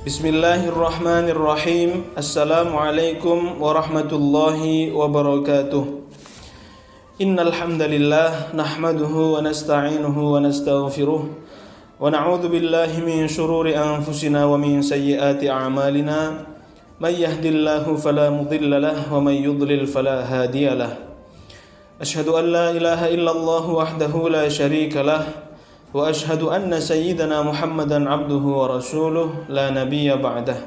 Bismillahirrahmanirrahim. Assalamualaikum warahmatullahi wabarakatuh. Innal hamdalillah nahmaduhu wa nasta'inuhu wa nastaghfiruh wa na'udzu billahi min shururi anfusina wa min sayyiati a'malina. May yahdihillahu fala mudilla lahu wa may yudlil fala hadiya lahu. Asyhadu an la ilaha illallah wahdahu la syarika lahu wa ashhadu anna sayyidana Muhammadan abduhu wa rasuluh la nabiyya ba'dah.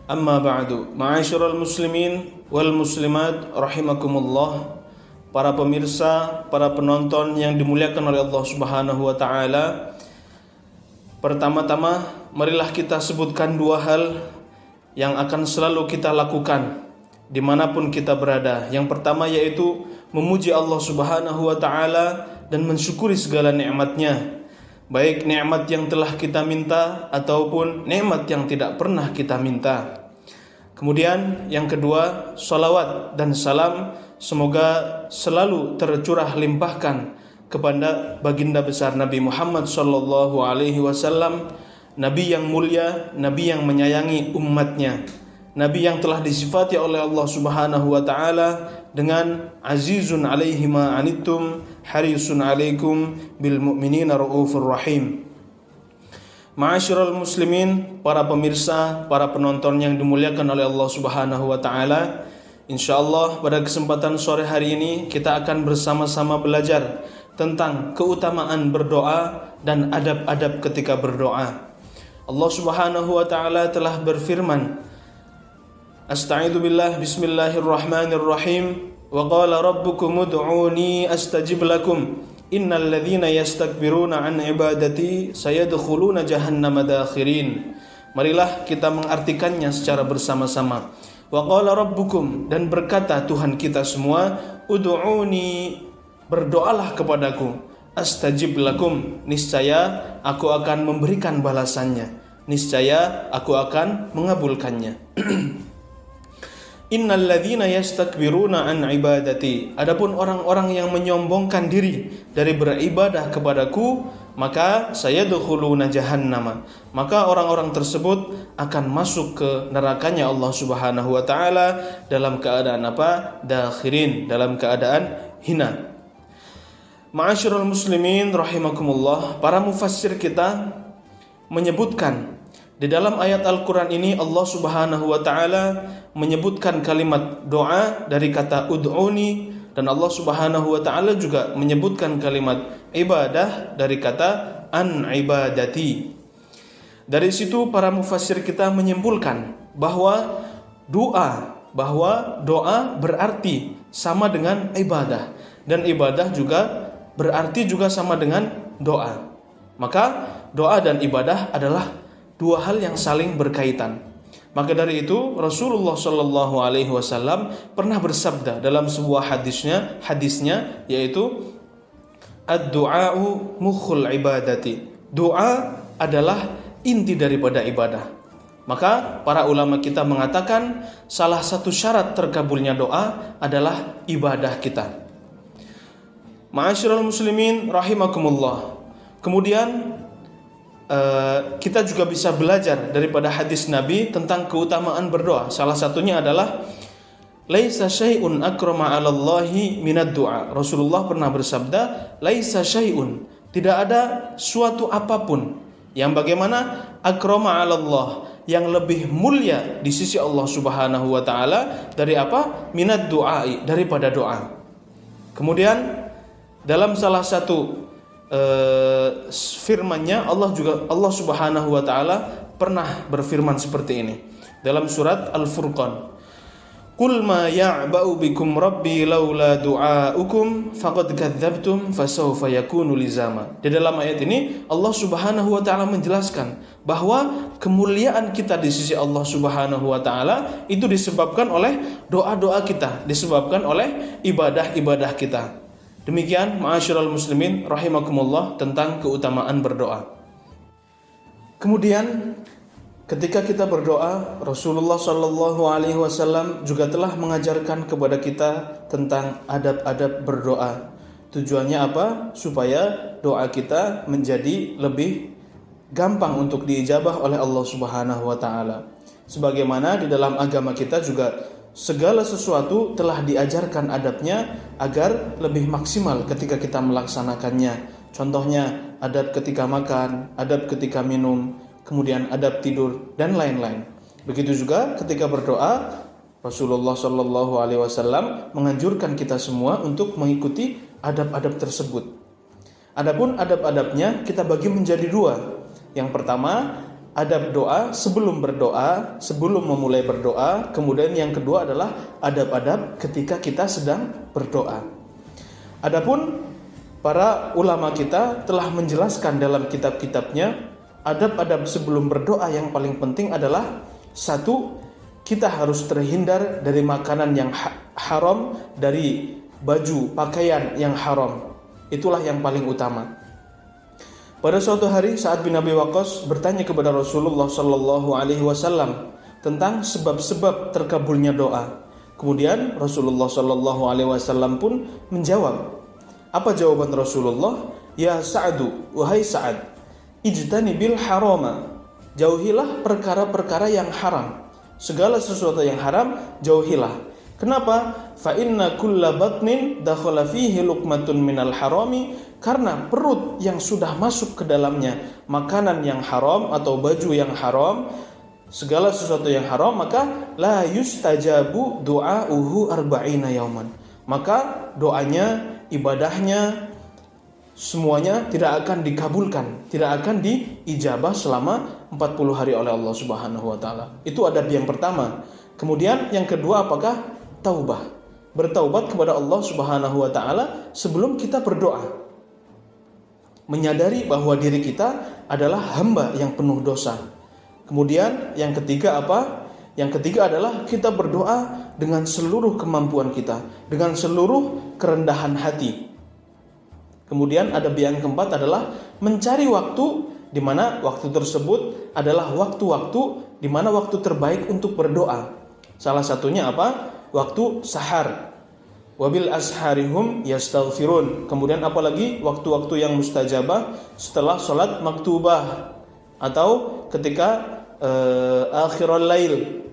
Amma ba'du. Ma'asyiral muslimin wal muslimat rahimakumullah. Para pemirsa, para penonton yang dimuliakan oleh Allah Subhanahu wa taala. Pertama-tama marilah kita sebutkan dua hal yang akan selalu kita lakukan dimanapun kita berada. Yang pertama yaitu memuji Allah Subhanahu wa taala dan mensyukuri segala nikmatnya, baik nikmat yang telah kita minta ataupun nikmat yang tidak pernah kita minta. Kemudian yang kedua, salawat dan salam semoga selalu tercurah limpahkan kepada baginda besar Nabi Muhammad sallallahu alaihi wasallam, nabi yang mulia, nabi yang menyayangi umatnya, nabi yang telah disifati oleh Allah Subhanahu wa taala dengan azizun alaihi ma anittum harisun alaikum bil mu'minina raufur rahim. Ma'asyiral muslimin, para pemirsa, para penonton yang dimuliakan oleh Allah Subhanahu wa taala, insyaallah pada kesempatan sore hari ini kita akan bersama-sama belajar tentang keutamaan berdoa dan adab-adab ketika berdoa. Allah Subhanahu wa taala telah berfirman, Asta'idzu billah, bismillahirrahmanirrahim. Wa qala rabbukum ud'uni astajib lakum. Innal ladzina yastakbiruna an ibadati sayadkhuluna jahannama dakhirin. Marilah kita mengartikannya secara bersama-sama. Wa qala rabbukum, dan berkata Tuhan kita semua, ud'uni, berdoalah kepadaku, astajib lakum, niscaya aku akan memberikan balasannya, niscaya aku akan mengabulkannya. Innal ladzina yastakbiruna an ibadati, adapun orang-orang yang menyombongkan diri dari beribadah kepadaku, maka sayadkhuluna jahannama, maka orang-orang tersebut akan masuk ke nerakanya Allah Subhanahu wa taala dalam keadaan apa? Dakhirin, dalam keadaan hina. Ma'asyiral muslimin rahimakumullah, para mufassir kita menyebutkan di dalam ayat Al-Quran ini Allah Subhanahu wa ta'ala menyebutkan kalimat doa dari kata ud'uni, dan Allah Subhanahu wa ta'ala juga menyebutkan kalimat ibadah dari kata an ibadati. Dari situ para mufassir kita menyimpulkan bahwa doa berarti sama dengan ibadah, dan ibadah juga berarti juga sama dengan doa. Maka doa dan ibadah adalah dua hal yang saling berkaitan. Maka dari itu Rasulullah sallallahu alaihi wasallam pernah bersabda dalam sebuah hadisnya yaitu ad-du'a'u mukhul ibadati. Doa adalah inti daripada ibadah. Maka para ulama kita mengatakan salah satu syarat terkabulnya doa adalah ibadah kita. Ma'asyiral muslimin rahimakumullah. Kemudian kita juga bisa belajar daripada hadis Nabi tentang keutamaan berdoa. Salah satunya adalah laisa syai'un akrama 'alallahi minad du'a. Rasulullah pernah bersabda, laisa syai'un, tidak ada suatu apapun yang bagaimana akrama 'alallah, yang lebih mulia di sisi Allah Subhanahu wa taala dari apa? Minad du'ai, daripada doa. Kemudian dalam salah satu firman-Nya Allah Subhanahu wa taala pernah berfirman seperti ini dalam surat Al-Furqan. Qul ma ya'ba'u bikum rabbi laula du'aukum faqad kadzdzabtum fasawfa yakunu lizama. Di dalam ayat ini Allah Subhanahu wa taala menjelaskan bahwa kemuliaan kita di sisi Allah Subhanahu wa taala itu disebabkan oleh doa-doa kita, disebabkan oleh ibadah-ibadah kita. Demikian ma'asyiral muslimin rahimakumullah tentang keutamaan berdoa. Kemudian ketika kita berdoa, Rasulullah sallallahu alaihi wasallam juga telah mengajarkan kepada kita tentang adab-adab berdoa. Tujuannya apa? Supaya doa kita menjadi lebih gampang untuk diijabah oleh Allah Subhanahu wa taala. Sebagaimana di dalam agama kita juga segala sesuatu telah diajarkan adabnya agar lebih maksimal ketika kita melaksanakannya. Contohnya adab ketika makan, adab ketika minum, kemudian adab tidur dan lain-lain. Begitu juga ketika berdoa, Rasulullah Shallallahu Alaihi Wasallam menganjurkan kita semua untuk mengikuti adab-adab tersebut. Adapun adab-adabnya kita bagi menjadi dua. Yang pertama, adab doa sebelum berdoa, sebelum memulai berdoa. Kemudian yang kedua adalah adab-adab ketika kita sedang berdoa. Adapun para ulama kita telah menjelaskan dalam kitab-kitabnya, adab-adab sebelum berdoa yang paling penting adalah satu, kita harus terhindar dari makanan yang haram, dari baju, pakaian yang haram. Itulah yang paling utama. Pada suatu hari Sa'ad bin Abi Waqqas bertanya kepada Rasulullah Sallallahu Alaihi Wasallam tentang sebab-sebab terkabulnya doa. Kemudian Rasulullah Sallallahu Alaihi Wasallam pun menjawab. Apa jawaban Rasulullah? Ya Sa'adu, wahai Sa'ad, ijtanibil harama. Jauhilah perkara-perkara yang haram. Segala sesuatu yang haram jauhilah. Kenapa? Fa inna kulla batnin dakhala fihi luqmatun minal harami, karena perut yang sudah masuk ke dalamnya makanan yang haram atau baju yang haram, segala sesuatu yang haram, maka la yustajabu du'auhu arba'ina yauman. Maka doanya, ibadahnya, semuanya tidak akan dikabulkan, tidak akan diijabah selama 40 hari oleh Allah Subhanahu wa taala. Itu adab yang pertama. Kemudian yang kedua apakah? Taubah. Bertaubat kepada Allah Subhanahu wa taala sebelum kita berdoa. Menyadari bahwa diri kita adalah hamba yang penuh dosa. Kemudian yang ketiga apa? Yang ketiga adalah kita berdoa dengan seluruh kemampuan kita, dengan seluruh kerendahan hati. Kemudian adab yang keempat adalah mencari waktu di mana waktu tersebut adalah waktu-waktu di mana waktu terbaik untuk berdoa. Salah satunya apa? Waktu sahar. Wabil asharihum yastaghfirun. Kemudian apalagi waktu-waktu yang mustajabah setelah sholat maktubah atau ketika akhirul lail,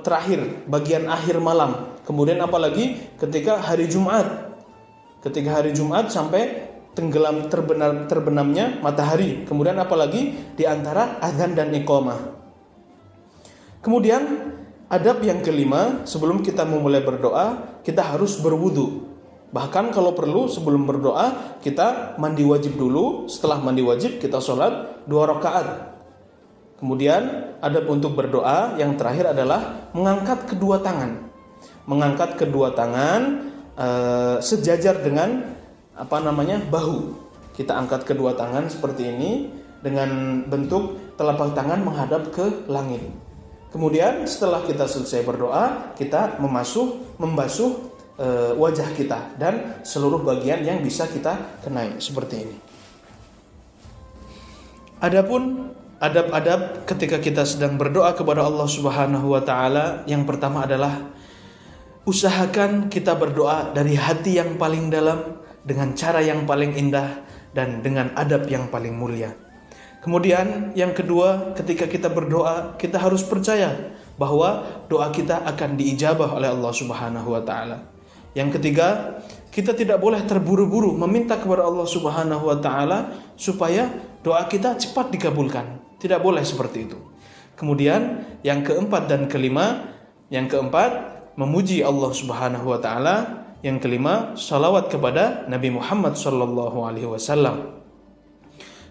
terakhir bagian akhir malam. Kemudian apalagi ketika hari Jumat. Ketika hari Jumat sampai tenggelam terbenamnya matahari. Kemudian apalagi di antara azan dan iqamah. Kemudian adab yang kelima, sebelum kita memulai berdoa, kita harus berwudu. Bahkan kalau perlu sebelum berdoa kita mandi wajib dulu. Setelah mandi wajib kita sholat 2 rakaat. Kemudian adab untuk berdoa yang terakhir adalah mengangkat kedua tangan. Mengangkat kedua tangan sejajar dengan bahu. Kita angkat kedua tangan seperti ini dengan bentuk telapak tangan menghadap ke langit. Kemudian setelah kita selesai berdoa, kita membasuh wajah kita dan seluruh bagian yang bisa kita kenai seperti ini. Adapun adab-adab ketika kita sedang berdoa kepada Allah Subhanahu wa taala, yang pertama adalah usahakan kita berdoa dari hati yang paling dalam, dengan cara yang paling indah, dan dengan adab yang paling mulia. Kemudian yang kedua, ketika kita berdoa, kita harus percaya bahwa doa kita akan diijabah oleh Allah Subhanahu wa taala. Yang ketiga, kita tidak boleh terburu-buru meminta kepada Allah Subhanahu wa taala supaya doa kita cepat dikabulkan. Tidak boleh seperti itu. Kemudian yang keempat dan kelima, yang keempat memuji Allah Subhanahu wa taala, yang kelima salawat kepada Nabi Muhammad sallallahu alaihi wasallam.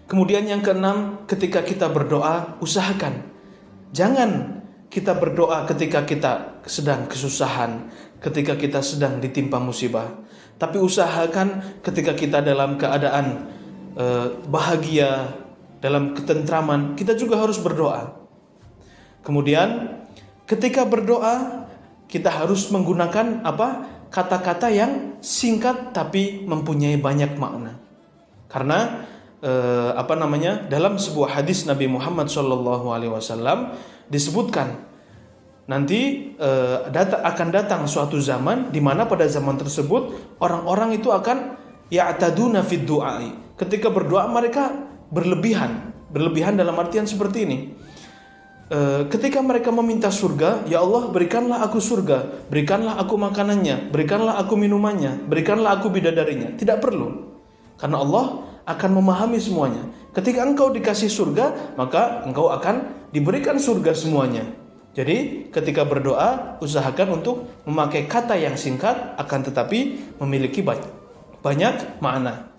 Kemudian yang keenam, ketika kita berdoa, usahakan jangan kita berdoa ketika kita sedang kesusahan, ketika kita sedang ditimpa musibah, tapi usahakan ketika kita dalam keadaan bahagia, dalam ketentraman, kita juga harus berdoa. Kemudian ketika berdoa, kita harus menggunakan kata-kata yang singkat tapi mempunyai banyak makna. Karena dalam sebuah hadis Nabi Muhammad SAW disebutkan nanti akan datang suatu zaman di mana pada zaman tersebut orang-orang itu akan ya'taduna fid du'ai. Ketika berdoa mereka berlebihan Berlebihan dalam artian seperti ini. Ketika mereka meminta surga, ya Allah berikanlah aku surga, berikanlah aku makanannya, berikanlah aku minumannya, berikanlah aku bidadarinya. Tidak perlu, karena Allah akan memahami semuanya. Ketika engkau dikasih surga, maka engkau akan diberikan surga semuanya. Jadi ketika berdoa, usahakan untuk memakai kata yang singkat, akan tetapi memiliki banyak makna.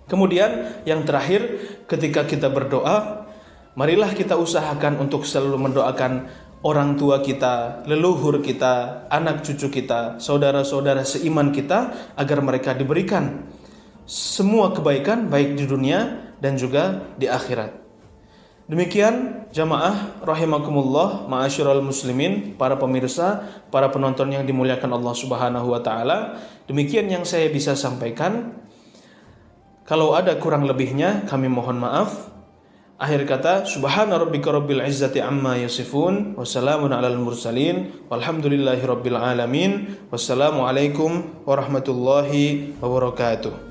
Kemudian yang terakhir, ketika kita berdoa, marilah kita usahakan untuk selalu mendoakan orang tua kita, leluhur kita, anak cucu kita, saudara-saudara seiman kita, agar mereka diberikan semua kebaikan baik di dunia dan juga di akhirat. Demikian jamaah rahimakumullah, ma'asyiral muslimin, para pemirsa, para penonton yang dimuliakan Allah Subhanahu wa taala. Demikian yang saya bisa sampaikan. Kalau ada kurang lebihnya kami mohon maaf. Akhir kata, subhana rabbika rabbil izzati amma yasifun, wassalamun alal mursalin, walhamdulillahi rabbil alamin, wassalamu alaikum warahmatullahi wabarakatuh.